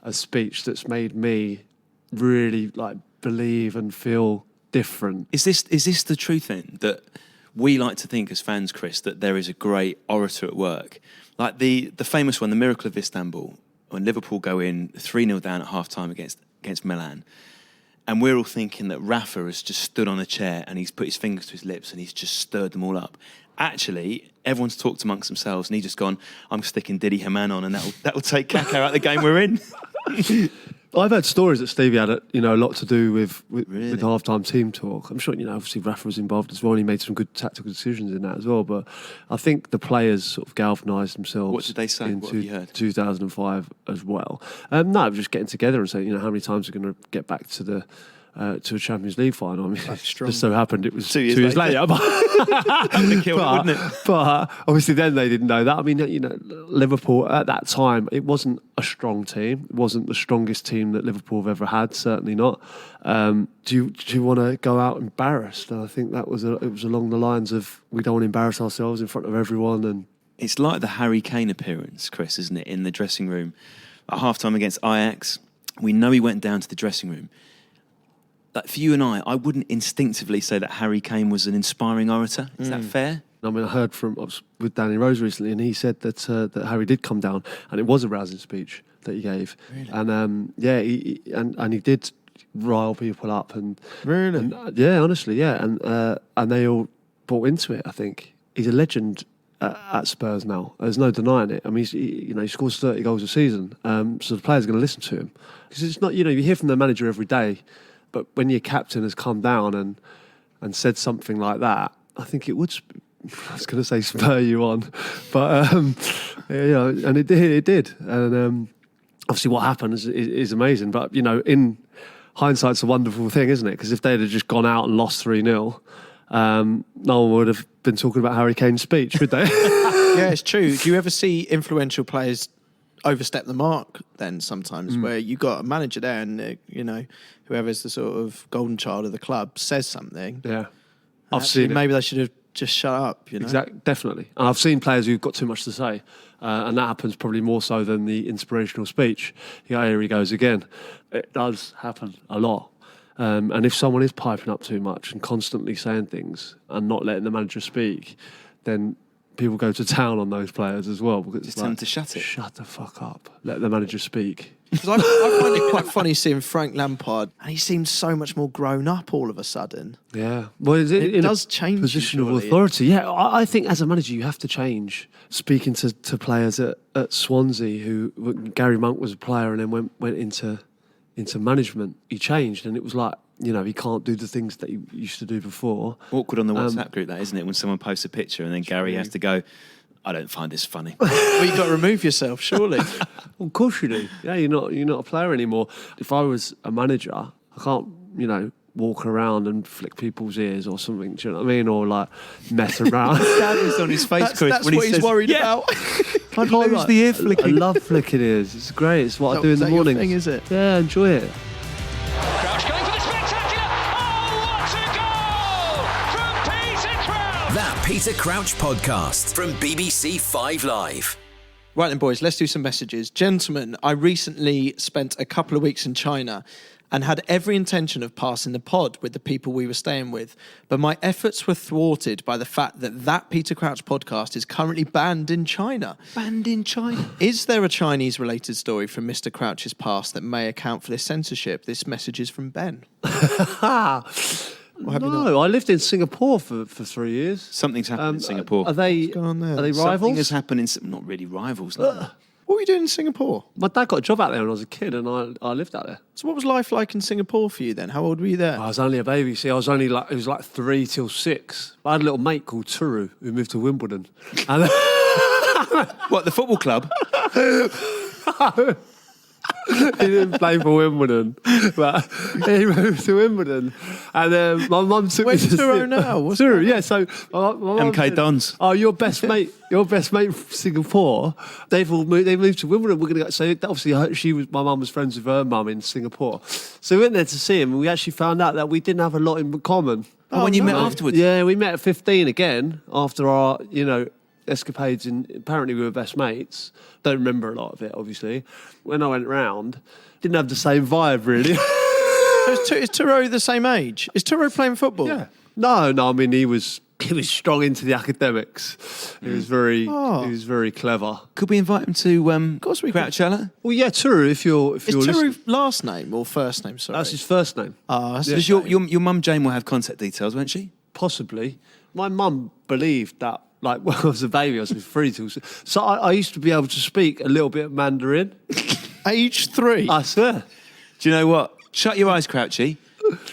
B: a speech that's made me really believe and feel different.
D: Is this the truth then, that we like to think as fans, Chris, that there is a great orator at work? Like the famous one, the Miracle of Istanbul, when Liverpool go in 3-0 down at half-time against Milan, and we're all thinking that Rafa has just stood on a chair and he's put his fingers to his lips and he's just stirred them all up. Actually, everyone's talked amongst themselves and he's just gone, I'm sticking Didi Hamann on and that'll take Kaká out the game we're in.
B: I've heard stories that Stevie had a lot to do with
D: Really?
B: half-time team talk. I'm sure, obviously Rafa was involved as well, and he made some good tactical decisions in that as well. But I think the players sort of galvanised themselves.
D: What did they say? What have you heard?
B: 2005 as well. No, just getting together and saying, how many times we're going to get back to the to a Champions League final. I mean,
C: That's
B: it
C: strong.
B: just so happened it was
D: 2 years
B: 2 years later.
D: That would kill it, wouldn't it?
B: But obviously then they didn't know that. I mean, Liverpool at that time, it wasn't a strong team. It wasn't the strongest team that Liverpool have ever had, certainly not. Do you want to go out embarrassed? And I think it was along the lines of, we don't want to embarrass ourselves in front of everyone. And
D: It's like the Harry Kane appearance, Chris, isn't it, in the dressing room? At half-time against Ajax, we know he went down to the dressing room. Like, for you and I wouldn't instinctively say that Harry Kane was an inspiring orator. Is that fair?
B: I mean, I was with Danny Rose recently, and he said that Harry did come down, and it was a rousing speech that he gave.
C: Really?
B: And he did rile people up, and
C: Really?
B: and, honestly, yeah, and they all bought into it. I think he's a legend at Spurs now. There's no denying it. I mean, he scores 30 goals a season, so the players are going to listen to him, because it's not, you hear from the manager every day, but when your captain has come down and said something like that, I think it would. I was going to say spur you on, but and it did, and obviously what happened is amazing. But in hindsight, it's a wonderful thing, isn't it? Because if they'd have just gone out and lost 3-0, no one would have been talking about Harry Kane's speech, would they?
C: Yeah, it's true. Do you ever see influential players overstep the mark then sometimes, where you got a manager there and, whoever's the sort of golden child of the club says something?
B: Yeah.
C: and
B: I've
C: actually
B: seen it.
C: maybe they should have just shut up,
B: Exactly, definitely. And I've seen players who've got too much to say, and that happens probably more so than the inspirational speech. Here he goes again. It does happen a lot. And if someone is piping up too much and constantly saying things and not letting the manager speak, then people go to town on those players as well. Because
D: Just tell them to shut it.
B: Shut the fuck up. Let the manager speak.
C: Because I find it quite funny seeing Frank Lampard, and he seems so much more grown up all of a sudden.
B: Yeah. Well, it
C: does change you,
B: position of
C: surely.
B: authority. Yeah, I think as a manager you have to change. Speaking to players at Swansea, Gary Monk was a player and then went into management, he changed, and it was like, he can't do the things that he used to do before.
D: Awkward on the WhatsApp group, that, isn't it? When someone posts a picture and then Gary has to go, I don't find this funny.
C: Well, you've got to remove yourself, surely.
B: Well, of course you do. Yeah, you're not a player anymore. If I was a manager, I can't, walk around and flick people's ears or something. Do you know what I mean? Or like mess around.
D: Sadness on his face, Chris.
C: That's
D: when
C: what
D: he
C: he's
D: says,
C: worried
D: yeah,
C: about.
B: I'd
D: lose the ear flicking.
B: I love flicking ears. It's great. It's what I do in
C: Is
B: the
C: that your
B: morning.
C: thing, is it?
B: Yeah, enjoy it.
G: Crouch going for the spectacular. Oh, what a goal from Peter Crouch!
F: That Peter Crouch podcast from BBC 5 Live.
C: Right then, boys, let's do some messages. Gentlemen, I recently spent a couple of weeks in China and had every intention of passing the pod with the people we were staying with, but my efforts were thwarted by the fact that Peter Crouch podcast is currently banned in China.
D: Banned in China.
C: Is there a Chinese-related story from Mr. Crouch's past that may account for this censorship? This message is from Ben.
B: No, I lived in Singapore for 3 years.
D: Something's happened in Singapore.
B: Are they?
C: What's going on there?
B: Are they
D: Something
B: rivals?
D: has happened in... Not really rivals, no.
C: What were you doing in Singapore?
B: My dad got a job out there when I was a kid, and I lived out there.
C: So what was life like in Singapore for you then? How old were you there?
B: I was only a baby. See, it was like 3 till 6. I had a little mate called Turu who moved to Wimbledon. And
D: What, the football club?
B: he didn't play for Wimbledon, but he moved to Wimbledon. And my mum took
C: Where's
B: me to
C: Turo
B: see-
C: now? What's
B: Turu, yeah. So my mum
D: MK
B: said,
D: Dons.
B: Oh, your best mate from Singapore. They've all moved. They moved to Wimbledon. We're gonna go. So obviously, my mum was friends with her mum in Singapore. So we went there to see him, and we actually found out that we didn't have a lot in common.
D: Oh, when you met afterwards?
B: Yeah, we met at 15 again after our, escapades. Apparently we were best mates. Don't remember a lot of it, obviously. When I went round, didn't have the same vibe, really.
C: So is Turo the same age? Is Turo playing football?
B: Yeah. No. I mean, he was strong into the academics. He was very clever.
D: Could we invite him to
C: Of course we could.
D: Crouchella?
B: Well, yeah, Turu. If you're
C: Is
B: listening,
C: Turo last name or first name? Sorry.
B: that's his first name.
C: that's a
D: Because
C: shame.
D: your mum Jane will have contact details, won't she?
B: Possibly. My mum believed that, like, when I was a baby, I was 3 till 6. So I used to be able to speak a little bit of Mandarin.
C: Age 3.
B: I swear.
D: Do you know what? Shut your eyes, Crouchy.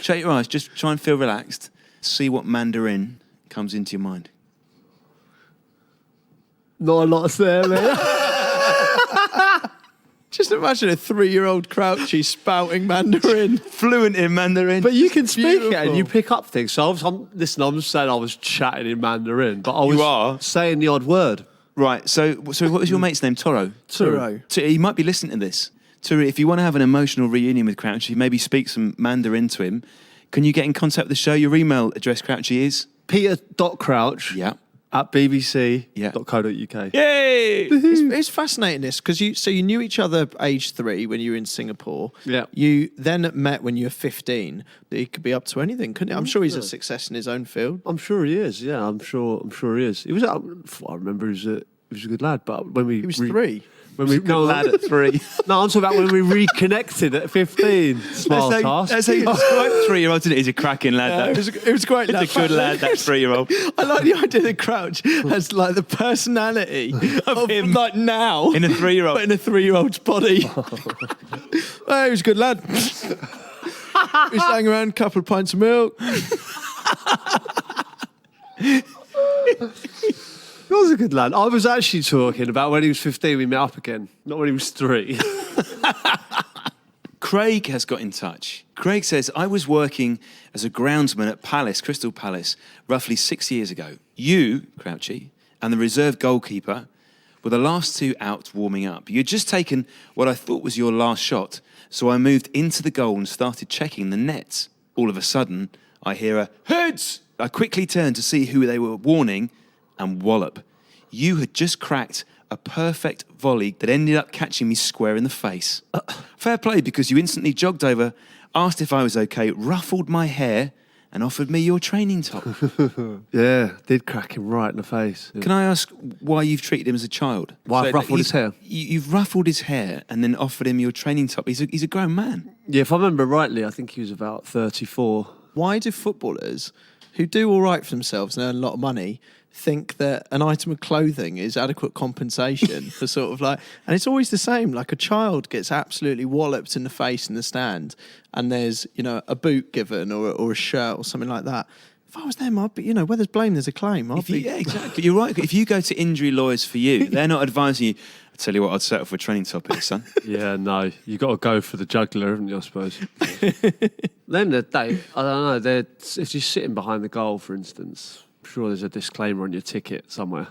D: Shut your eyes. Just try and feel relaxed. See what Mandarin comes into your mind.
B: Not a lot there, man.
C: Just imagine a 3-year-old Crouchy spouting Mandarin.
D: Fluent in Mandarin.
B: But you can speak it and
C: Beautiful.
B: you pick up things. So I'm saying I was chatting in Mandarin, but I was
D: You are?
B: saying the odd word.
D: Right, so what was your mate's name? Toro?
C: Toro.
D: He might be listening to this. Toro, if you want to have an emotional reunion with Crouchy, maybe speak some Mandarin to him, can you get in contact with the show? Your email address, Crouchy, is?
B: Peter.crouch at bbc.co.uk.
D: Yay!
C: It's fascinating this because you knew each other age 3 when you were in Singapore.
B: Yeah.
C: You then met when you were 15. He could be up to anything, couldn't he? I'm sure he's a success in his own field.
B: I'm sure he is. Yeah, I'm sure he is. He was. I remember he was a good lad. But when
C: He was 3.
B: when we
D: Lad at 3.
B: no, I'm talking about when we reconnected at 15. Smart ass.
D: That's how you describe 3-year-old, didn't it? He's a cracking lad.
C: It was great.
D: He's a good lad, that 3-year-old.
C: I like the idea that Crouch has like the personality of him, like now
D: In a 3-year-old.
C: but in a 3-year-old's body. Hey, he was a good lad. He was hanging around, a couple of pints of milk.
B: He was a good lad. I was actually talking about when he was 15, we met up again, not when he was 3.
D: Craig has got in touch. Craig says, I was working as a groundsman at Crystal Palace, roughly 6 years ago. You, Crouchy, and the reserve goalkeeper were the last 2 out warming up. You'd just taken what I thought was your last shot, so I moved into the goal and started checking the nets. All of a sudden, I hear a heads! I quickly turned to see who they were warning, and wallop. You had just cracked a perfect volley that ended up catching me square in the face. Fair play, because you instantly jogged over, asked if I was okay, ruffled my hair, and offered me your training top.
B: Yeah, did crack him right in the face.
D: Can I ask why you've treated him as a child?
B: Why I've ruffled his hair?
D: You've ruffled his hair and then offered him your training top. He's a grown man.
B: Yeah, if I remember rightly, I think he was about 34.
C: Why do footballers who do all right for themselves and earn a lot of money think that an item of clothing is adequate compensation for sort of like, and it's always the same, like a child gets absolutely walloped in the face in the stand and there's, a boot given or a shirt or something like that. If I was them, I'd be, where there's blame, there's a claim.
D: Yeah, exactly. You're right. If you go to injury lawyers for you, they're not advising you, I tell you what, I'd settle for a training top here, son.
B: Yeah, no, you got to go for the juggler, haven't you, I suppose? Then the day, I don't know, if you're sitting behind the goal, for instance, I'm sure there's a disclaimer on your ticket somewhere.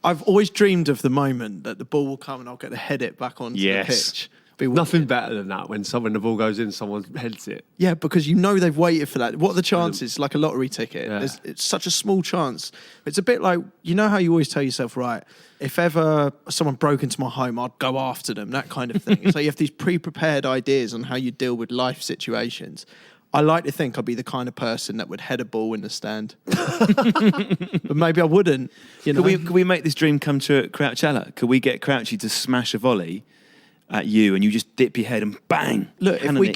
C: I've always dreamed of the moment that the ball will come and I'll get to head it back onto the pitch. Be
B: Nothing better than that when the ball goes in, someone heads it.
C: Yeah, because they've waited for that. What are the chances? Like a lottery ticket.
B: Yeah.
C: It's such a small chance. It's a bit like, how you always tell yourself, right, if ever someone broke into my home, I'd go after them, that kind of thing. So you have these pre-prepared ideas on how you deal with life situations. I like to think I'd be the kind of person that would head a ball in the stand. But maybe I wouldn't. Could
D: we make this dream come true at Crouchella? Could we get Crouchy to smash a volley at you and you just dip your head and bang?
C: Look, if we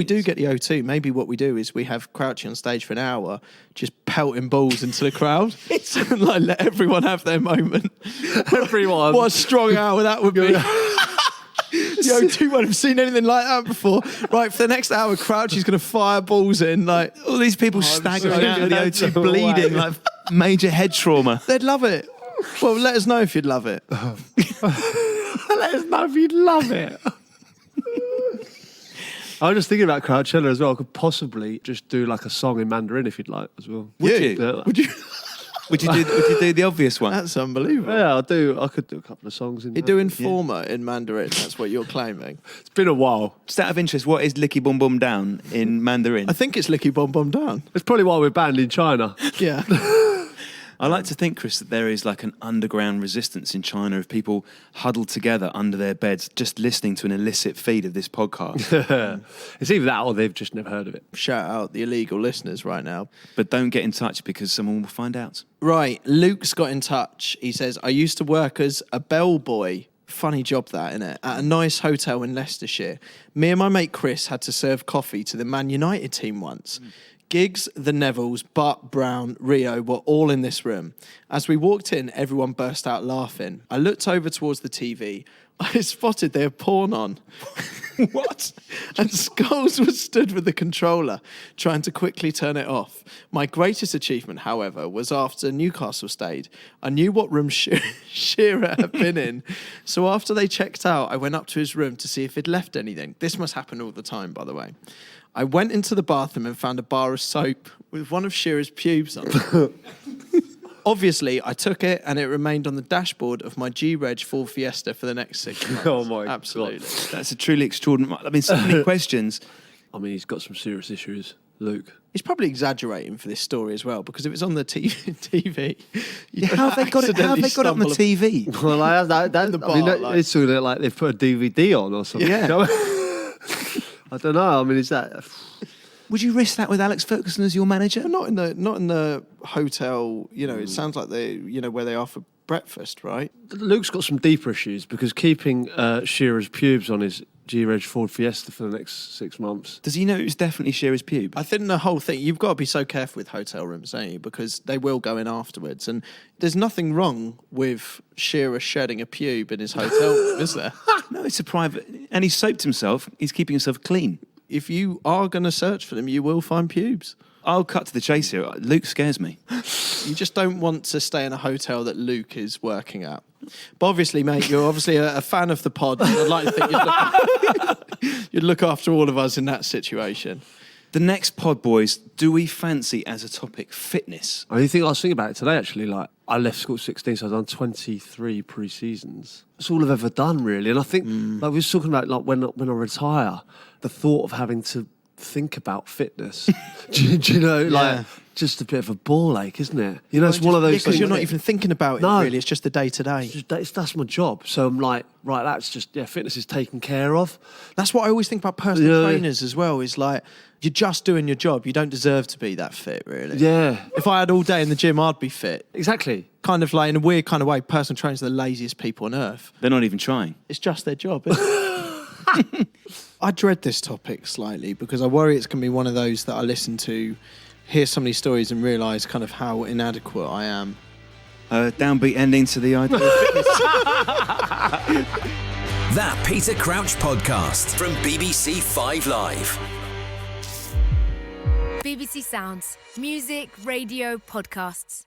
C: do get the O2, maybe what we do is we have Crouchy on stage for an hour, just pelting balls into the crowd. Like, let everyone have their moment.
B: Everyone.
C: What a strong hour that would be. The O2 won't have seen anything like that before. Right, for the next hour, Crouchy's going to fire balls in. Like,
D: all these people staggering out of the O2 bleeding, like major head trauma.
C: They'd love it. Well, let us know if you'd love it.
B: Let us know if you'd love it. I was just thinking about Crouchella as well. I could possibly just do like a song in Mandarin if you'd like as well.
D: Would you?
B: Yeah.
C: Would you?
D: Would you do the obvious one?
C: That's unbelievable.
B: Yeah, I could do a couple of songs in
C: You're doing Informer in Mandarin, that's what you're claiming.
B: It's been a while.
D: Just out of interest, what is Licky Bum Bum Down in Mandarin?
C: I think it's Licky Bom Bom Down.
B: It's probably why we're banned in China.
C: Yeah.
D: I like to think, Chris, that there is like an underground resistance in China of people huddled together under their beds just listening to an illicit feed of this podcast.
B: It's either that or they've just never heard of it.
C: Shout out the illegal listeners right now.
D: But don't get in touch because someone will find out.
C: Right, Luke's got in touch. He says, I used to work as a bellboy. Funny job that, innit? At a nice hotel in Leicestershire. Me and my mate Chris had to serve coffee to the Man United team once. Giggs, the Nevilles, Bart, Brown, Rio were all in this room. As we walked in, everyone burst out laughing. I looked over towards the TV. I spotted their porn on. What? And Scholes was stood with the controller, trying to quickly turn it off. My greatest achievement, however, was after Newcastle stayed. I knew what room Shearer had been in. So after they checked out, I went up to his room to see if he'd left anything. This must happen all the time, by the way. I went into the bathroom and found a bar of soap with one of Shearer's pubes on it. Obviously, I took it and it remained on the dashboard of my G-Reg Ford Fiesta for the next 6 months.
B: Oh my
C: Absolutely.
B: God.
D: That's a truly extraordinary. I mean, so many questions.
B: I mean, he's got some serious issues, Luke.
C: He's probably exaggerating for this story as well, because if it's on the TV,
D: How have they got it? How have they got it on the TV?
B: Well, I mean,
C: like-
B: it's sort of like they've put a DVD on or something.
D: Yeah.
B: I don't know. I mean, is that...
D: Would you risk that with Alex Ferguson as your manager?
C: Not in the hotel. You know, it sounds like they, where they are for breakfast, right?
B: Luke's got some deeper issues because keeping Shearer's pubes on his G-Reg Ford Fiesta for the next 6 months.
D: Does he know it was definitely Shearer's pube?
C: I think the whole thing, you've got to be so careful with hotel rooms, don't you? Because they will go in afterwards. And there's nothing wrong with Shearer shedding a pube in his hotel room, is there?
D: No, it's a private... And he's soaped himself. He's keeping himself clean.
C: If you are going to search for them, you will find pubes.
D: I'll cut to the chase here. Luke scares me.
C: You just don't want to stay in a hotel that Luke is working at. But obviously, mate, you're obviously a fan of the pod. And I'd like to think you'd look after all of us in that situation.
D: The next pod, boys, do we fancy as a topic fitness?
B: I think I was thinking about it today, actually. Like, I left school at 16, so I've done 23 pre-seasons. That's all I've ever done, really. And I think, like we were talking about, like when I retire, the thought of having to think about fitness, do you know, like just a bit of a ball ache, isn't it? You know, it's one of those
C: because
B: things.
C: you're not even thinking about it, really. It's just the day-to-day.
B: That's my job. So I'm like, right, that's just, fitness is taken care of.
C: That's what I always think about personal trainers as well, is like, you're just doing your job. You don't deserve to be that fit, really.
B: Yeah.
C: If I had all day in the gym, I'd be fit.
B: Exactly.
C: Kind of like, in a weird kind of way, personal trainers are the laziest people on earth.
D: They're not even trying.
C: It's just their job, isn't it? I dread this topic slightly because I worry it's going to be one of those that I listen to, hear some of these stories and realise kind of how inadequate I am.
D: Downbeat ending to the idea of fitness.
F: That Peter Crouch podcast from BBC 5 Live.
A: BBC Sounds. Music, radio, podcasts.